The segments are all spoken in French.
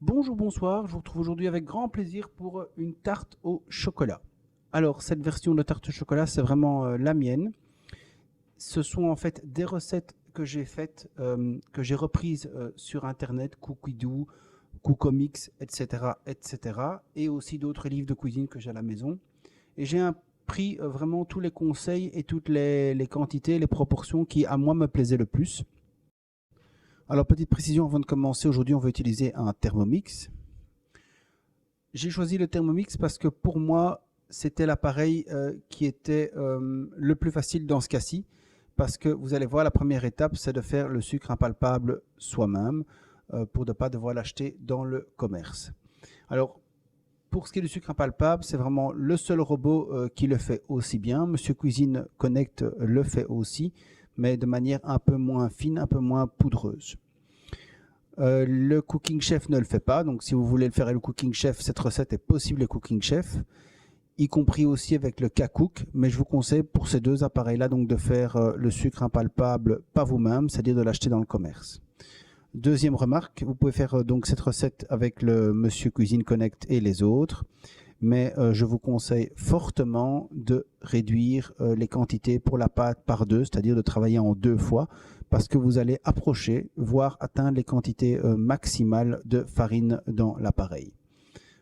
Bonjour, bonsoir, je vous retrouve aujourd'hui avec grand plaisir pour une tarte au chocolat. Alors, cette version de tarte au chocolat, c'est vraiment la mienne. Ce sont en fait des recettes que j'ai faites, que j'ai reprises sur Internet, Cookidoo, Cookomix, etc., etc. Et aussi d'autres livres de cuisine que j'ai à la maison. Et j'ai pris vraiment tous les conseils et toutes les quantités, les proportions qui, à moi, me plaisaient le plus. Alors, petite précision avant de commencer, aujourd'hui, on va utiliser un Thermomix. J'ai choisi le Thermomix parce que pour moi, c'était l'appareil qui était le plus facile dans ce cas-ci. Parce que vous allez voir, la première étape, c'est de faire le sucre impalpable soi-même pour ne pas devoir l'acheter dans le commerce. Alors, pour ce qui est du sucre impalpable, c'est vraiment le seul robot qui le fait aussi bien. Monsieur Cuisine Connect le fait aussi, mais de manière un peu moins fine, un peu moins poudreuse. Le Cooking Chef ne le fait pas, donc si vous voulez le faire avec le Cooking Chef, cette recette est possible avec Cooking Chef, y compris aussi avec le K-Cook, mais je vous conseille pour ces deux appareils-là donc de faire le sucre impalpable pas vous-même, c'est-à-dire de l'acheter dans le commerce. Deuxième remarque, vous pouvez faire donc cette recette avec le Monsieur Cuisine Connect et les autres, mais je vous conseille fortement de réduire les quantités pour la pâte par deux, c'est-à-dire de travailler en deux fois, parce que vous allez approcher, voire atteindre les quantités maximales de farine dans l'appareil.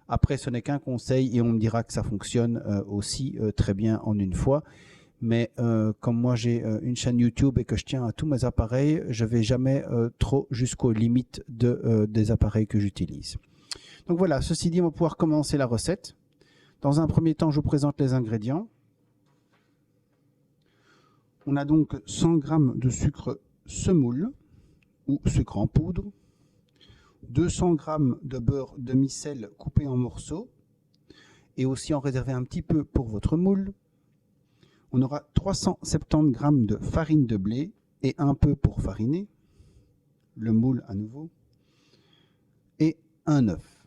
Après, ce n'est qu'un conseil et on me dira que ça fonctionne aussi très bien en une fois. Mais comme moi j'ai une chaîne YouTube et que je tiens à tous mes appareils, je ne vais jamais trop jusqu'aux limites des appareils que j'utilise. Donc voilà, ceci dit, on va pouvoir commencer la recette. Dans un premier temps, je vous présente les ingrédients. On a donc 100 g de sucre semoule ou sucre en poudre, 200 g de beurre demi-sel coupé en morceaux et aussi en réserver un petit peu pour votre moule. On aura 370 g de farine de blé et un peu pour fariner, le moule à nouveau, et un œuf.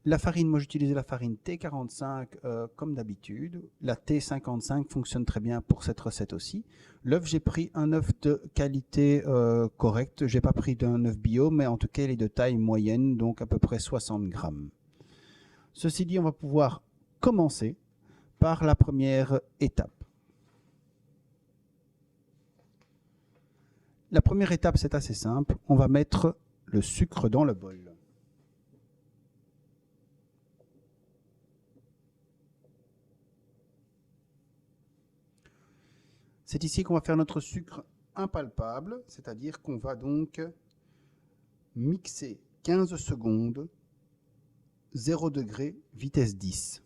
La farine, moi j'utilisais la farine T45 comme d'habitude. La T55 fonctionne très bien pour cette recette aussi. L'œuf, j'ai pris un œuf de qualité correcte. Je n'ai pas pris d'un œuf bio, mais en tout cas il est de taille moyenne, donc à peu près 60 g. Ceci dit, on va pouvoir commencer par la première étape. La première étape, c'est assez simple. On va mettre le sucre dans le bol. C'est ici qu'on va faire notre sucre impalpable, c'est-à-dire qu'on va donc mixer 15 secondes, 0 degré, vitesse 10.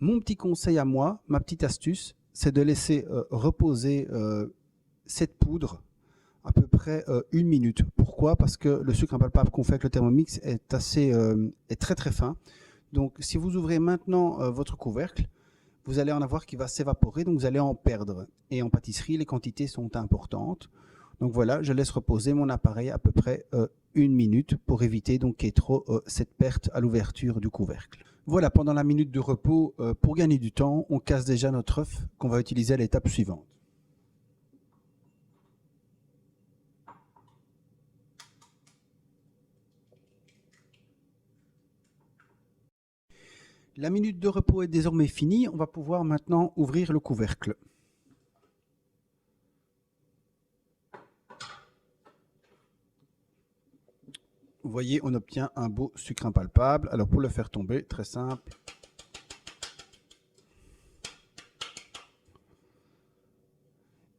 Mon petit conseil à moi, ma petite astuce, c'est de laisser reposer cette poudre à peu près 1 minute. Pourquoi? Parce que le sucre impalpable qu'on fait avec le Thermomix est très très fin. Donc si vous ouvrez maintenant votre couvercle, vous allez en avoir qui va s'évaporer, donc vous allez en perdre. Et en pâtisserie, les quantités sont importantes. Donc voilà, je laisse reposer mon appareil à peu près 1 minute pour éviter donc qu'il y ait trop cette perte à l'ouverture du couvercle. Voilà, pendant la minute de repos, pour gagner du temps, on casse déjà notre œuf qu'on va utiliser à l'étape suivante. La minute de repos est désormais finie, on va pouvoir maintenant ouvrir le couvercle. Vous voyez, on obtient un beau sucre impalpable. Alors pour le faire tomber, très simple.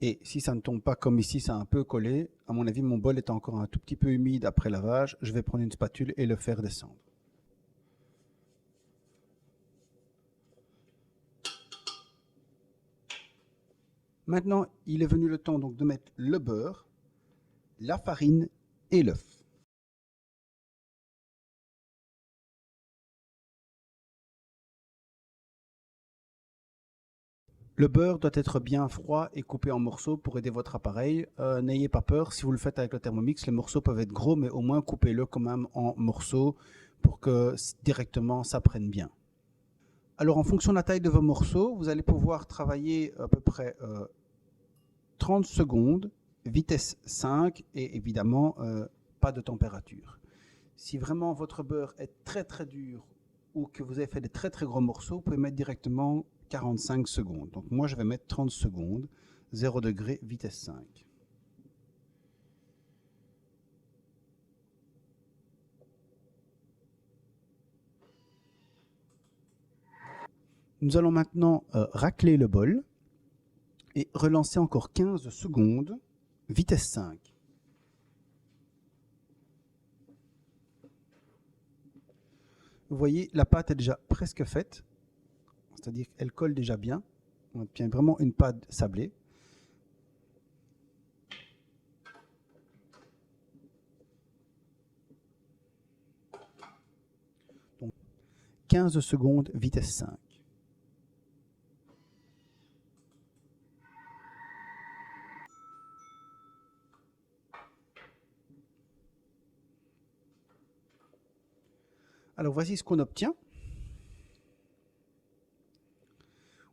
Et si ça ne tombe pas comme ici, c'est un peu collé, à mon avis, mon bol est encore un tout petit peu humide après lavage. Je vais prendre une spatule et le faire descendre. Maintenant, il est venu le temps donc de mettre le beurre, la farine et l'œuf. Le beurre doit être bien froid et coupé en morceaux pour aider votre appareil. N'ayez pas peur, si vous le faites avec le Thermomix, les morceaux peuvent être gros, mais au moins coupez-le quand même en morceaux pour que directement ça prenne bien. Alors en fonction de la taille de vos morceaux, vous allez pouvoir travailler à peu près 30 secondes, vitesse 5 et évidemment pas de température. Si vraiment votre beurre est très très dur ou que vous avez fait des très très gros morceaux, vous pouvez mettre directement 45 secondes. Donc moi je vais mettre 30 secondes, 0 degré, vitesse 5. Nous allons maintenant racler le bol et relancer encore 15 secondes, vitesse 5. Vous voyez, la pâte est déjà presque faite, c'est-à-dire qu'elle colle déjà bien. On obtient vraiment une pâte sablée. Donc, 15 secondes, vitesse 5. Alors voici ce qu'on obtient.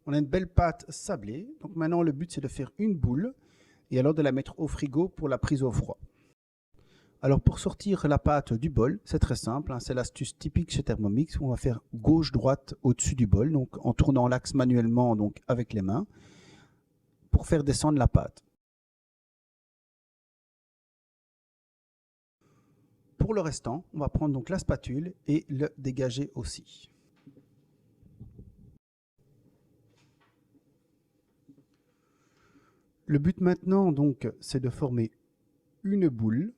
On a une belle pâte sablée. Donc maintenant le but c'est de faire une boule et alors de la mettre au frigo pour la prise au froid. Alors pour sortir la pâte du bol, c'est très simple, hein, c'est l'astuce typique chez Thermomix. On va faire gauche-droite au-dessus du bol, donc en tournant l'axe manuellement donc avec les mains pour faire descendre la pâte. Pour le restant, on va prendre donc la spatule et le dégager aussi. Le but maintenant donc c'est de former une boule.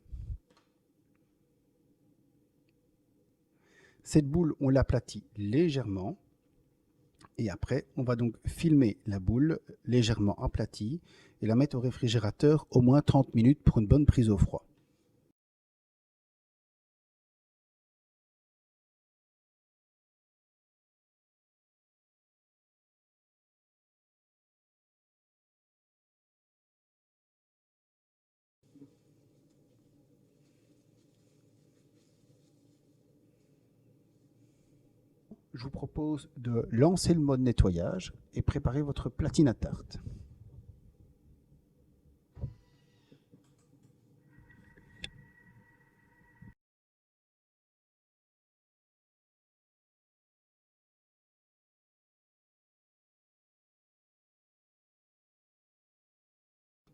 Cette boule, on l'aplatit légèrement et après on va donc filmer la boule légèrement aplatie et la mettre au réfrigérateur au moins 30 minutes pour une bonne prise au froid. Je vous propose de lancer le mode nettoyage et préparer votre platine à tarte.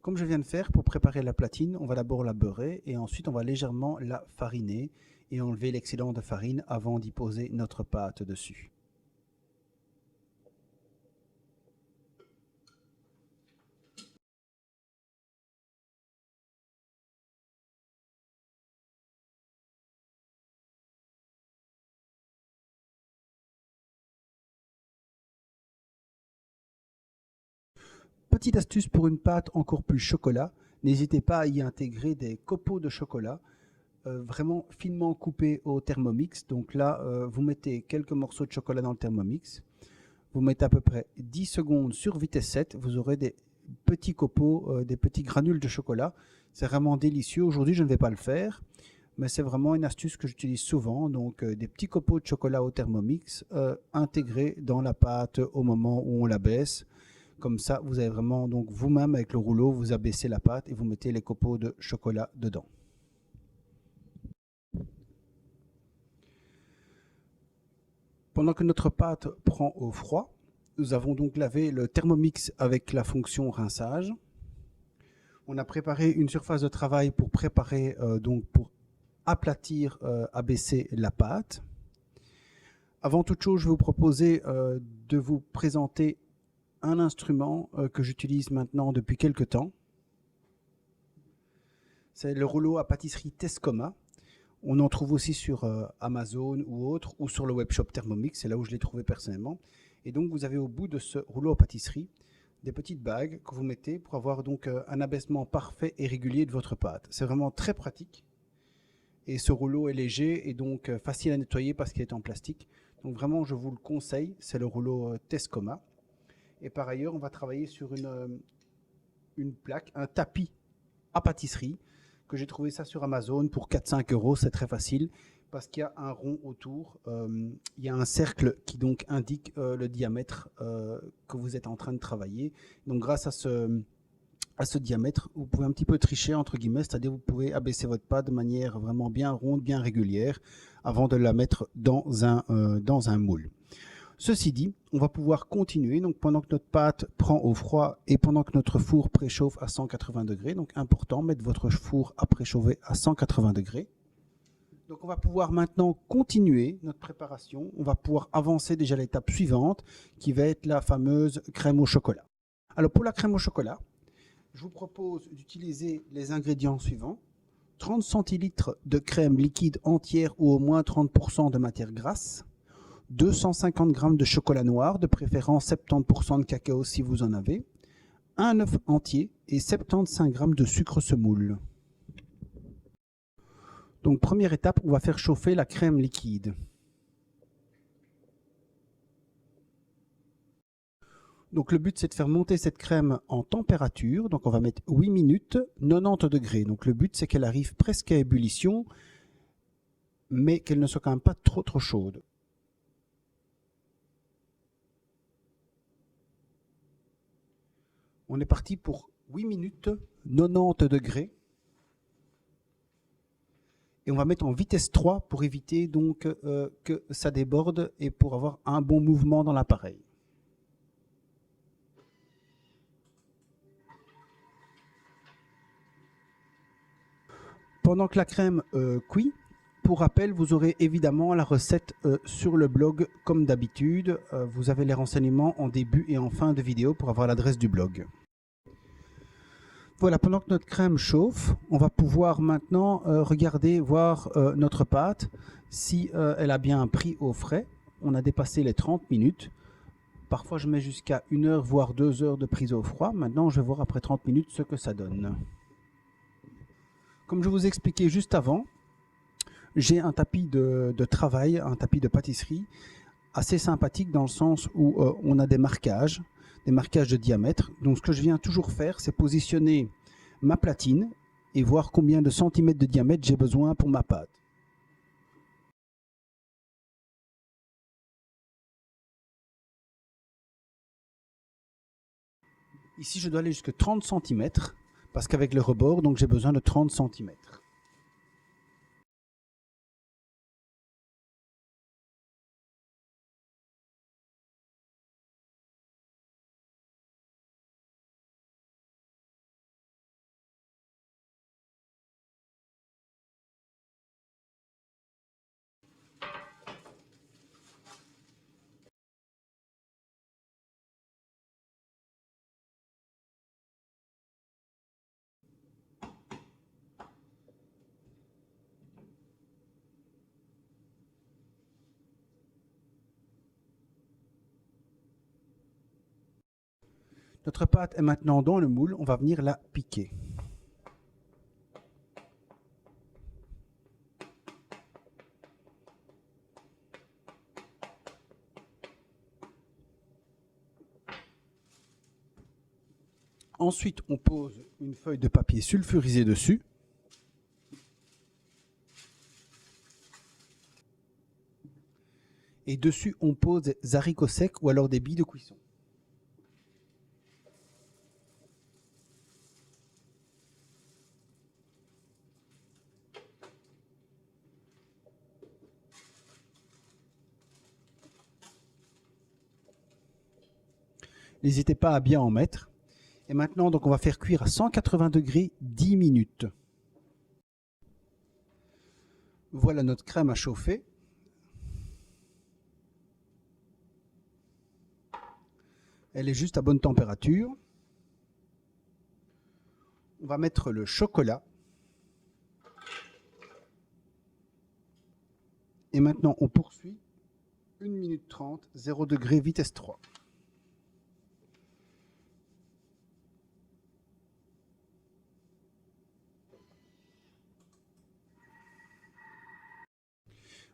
Comme je viens de faire, pour préparer la platine, on va d'abord la beurrer et ensuite on va légèrement la fariner et enlever l'excédent de farine avant d'y poser notre pâte dessus. Petite astuce pour une pâte encore plus chocolat, n'hésitez pas à y intégrer des copeaux de chocolat vraiment finement coupés au Thermomix. Donc là, vous mettez quelques morceaux de chocolat dans le Thermomix. Vous mettez à peu près 10 secondes sur vitesse 7. Vous aurez des petits copeaux, des petits granules de chocolat. C'est vraiment délicieux. Aujourd'hui, je ne vais pas le faire, mais c'est vraiment une astuce que j'utilise souvent. Donc, des petits copeaux de chocolat au Thermomix intégrés dans la pâte au moment où on la baisse. Comme ça, vous avez vraiment, donc vous-même avec le rouleau, vous abaissez la pâte et vous mettez les copeaux de chocolat dedans. Pendant que notre pâte prend au froid, nous avons donc lavé le Thermomix avec la fonction rinçage. On a préparé une surface de travail pour préparer, donc pour aplatir, abaisser la pâte. Avant toute chose, je vais vous proposer de vous présenter un instrument que j'utilise maintenant depuis quelques temps. C'est le rouleau à pâtisserie Tescoma. On en trouve aussi sur Amazon ou autre, ou sur le webshop Thermomix, c'est là où je l'ai trouvé personnellement. Et donc vous avez au bout de ce rouleau à pâtisserie des petites bagues que vous mettez pour avoir donc un abaissement parfait et régulier de votre pâte. C'est vraiment très pratique. Et ce rouleau est léger et donc facile à nettoyer parce qu'il est en plastique. Donc vraiment, je vous le conseille, c'est le rouleau Tescoma. Et par ailleurs, on va travailler sur une plaque, un tapis à pâtisserie, que j'ai trouvé ça sur Amazon pour 4-5 euros, c'est très facile. parce qu'il y a un rond autour. Il y a un cercle qui donc indique le diamètre que vous êtes en train de travailler. Donc grâce à ce diamètre, vous pouvez un petit peu tricher entre guillemets, c'est-à-dire vous pouvez abaisser votre pâte de manière vraiment bien ronde, bien régulière, avant de la mettre dans un moule. Ceci dit, on va pouvoir continuer. Donc pendant que notre pâte prend au froid et pendant que notre four préchauffe à 180 degrés, donc important, mettre votre four à préchauffer à 180 degrés. Donc on va pouvoir maintenant continuer notre préparation. On va pouvoir avancer déjà à l'étape suivante, qui va être la fameuse crème au chocolat. Alors pour la crème au chocolat, je vous propose d'utiliser les ingrédients suivants. 30 centilitres de crème liquide entière ou au moins 30% de matière grasse. 250 g de chocolat noir, de préférence 70% de cacao si vous en avez. Un œuf entier et 75 g de sucre semoule. Donc première étape, on va faire chauffer la crème liquide. Donc le but c'est de faire monter cette crème en température. Donc on va mettre 8 minutes, 90 degrés. Donc le but c'est qu'elle arrive presque à ébullition, mais qu'elle ne soit quand même pas trop chaude. On est parti pour 8 minutes, 90 degrés. Et on va mettre en vitesse 3 pour éviter donc que ça déborde et pour avoir un bon mouvement dans l'appareil. Pendant que la crème cuit, pour rappel, vous aurez évidemment la recette sur le blog comme d'habitude. Vous avez les renseignements en début et en fin de vidéo pour avoir l'adresse du blog. Voilà, pendant que notre crème chauffe, on va pouvoir maintenant regarder, voir notre pâte, si elle a bien pris au frais. On a dépassé les 30 minutes. Parfois, je mets jusqu'à 1 heure, voire 2 heures de prise au froid. Maintenant, je vais voir après 30 minutes ce que ça donne. Comme je vous expliquais juste avant, j'ai un tapis de travail, un tapis de pâtisserie assez sympathique dans le sens où on a des marquages de diamètre. Donc ce que je viens toujours faire, c'est positionner ma platine et voir combien de centimètres de diamètre j'ai besoin pour ma pâte. Ici, je dois aller jusqu'à 30 cm parce qu'avec le rebord, donc j'ai besoin de 30 cm. Notre pâte est maintenant dans le moule, on va venir la piquer. Ensuite, on pose une feuille de papier sulfurisé dessus. Et dessus, on pose des haricots secs ou alors des billes de cuisson. N'hésitez pas à bien en mettre. Et maintenant, donc, on va faire cuire à 180 degrés 10 minutes. Voilà notre crème à chauffer. Elle est juste à bonne température. On va mettre le chocolat. Et maintenant, on poursuit. 1 minute 30, 0 degré, vitesse 3.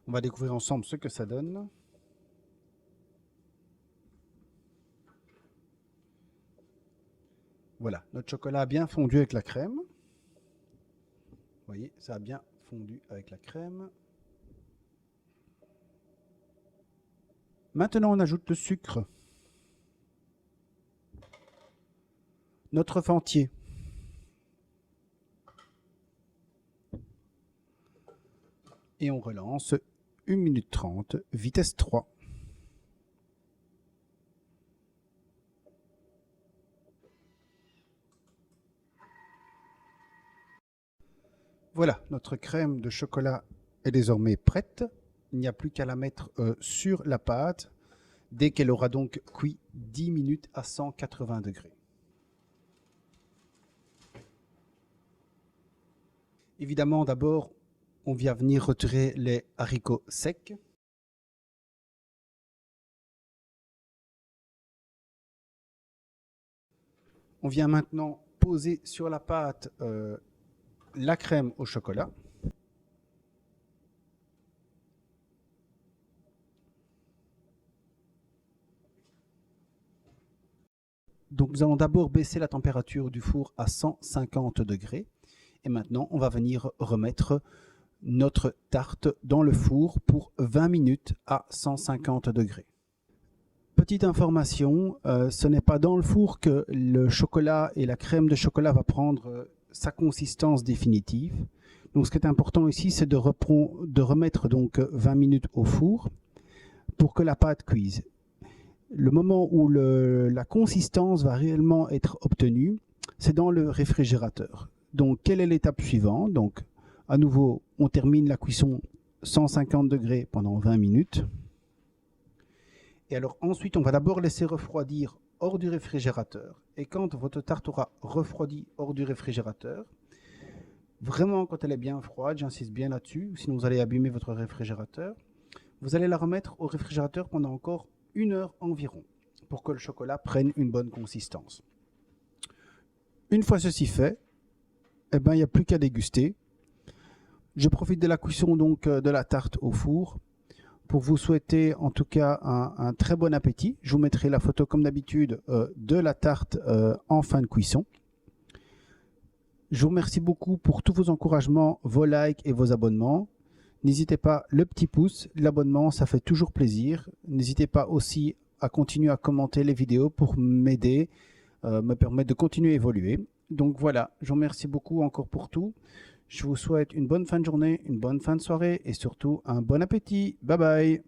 On va découvrir ensemble ce que ça donne. Voilà, notre chocolat a bien fondu avec la crème. Vous voyez, ça a bien fondu avec la crème. Maintenant, on ajoute le sucre, notre œuf entier, et on relance 1 minute 30, vitesse 3. Voilà, notre crème de chocolat est désormais prête. Il n'y a plus qu'à la mettre sur la pâte dès qu'elle aura donc cuit 10 minutes à 180 degrés. Évidemment, d'abord, on vient venir retirer les haricots secs. On vient maintenant poser sur la pâte la crème au chocolat. Donc nous allons d'abord baisser la température du four à 150 degrés. Et maintenant, on va venir remettre notre tarte dans le four pour 20 minutes à 150 degrés. Petite information, ce n'est pas dans le four que le chocolat et la crème de chocolat va prendre sa consistance définitive. Donc ce qui est important ici, c'est de remettre donc 20 minutes au four pour que la pâte cuise. Le moment où la consistance va réellement être obtenue, c'est dans le réfrigérateur. Donc quelle est l'étape suivante? Donc à nouveau, on termine la cuisson 150 degrés pendant 20 minutes. Et alors ensuite, on va d'abord laisser refroidir hors du réfrigérateur. Et quand votre tarte aura refroidi hors du réfrigérateur, vraiment quand elle est bien froide, j'insiste bien là-dessus, sinon vous allez abîmer votre réfrigérateur, vous allez la remettre au réfrigérateur pendant encore 1 heure environ pour que le chocolat prenne une bonne consistance. Une fois ceci fait, eh ben, il n'y a plus qu'à déguster. Je profite de la cuisson donc de la tarte au four pour vous souhaiter en tout cas un très bon appétit. Je vous mettrai la photo comme d'habitude de la tarte en fin de cuisson. Je vous remercie beaucoup pour tous vos encouragements, vos likes et vos abonnements. N'hésitez pas, le petit pouce, l'abonnement, ça fait toujours plaisir. N'hésitez pas aussi à continuer à commenter les vidéos pour m'aider, me permettre de continuer à évoluer. Donc voilà, je vous remercie beaucoup encore pour tout. Je vous souhaite une bonne fin de journée, une bonne fin de soirée et surtout un bon appétit. Bye bye.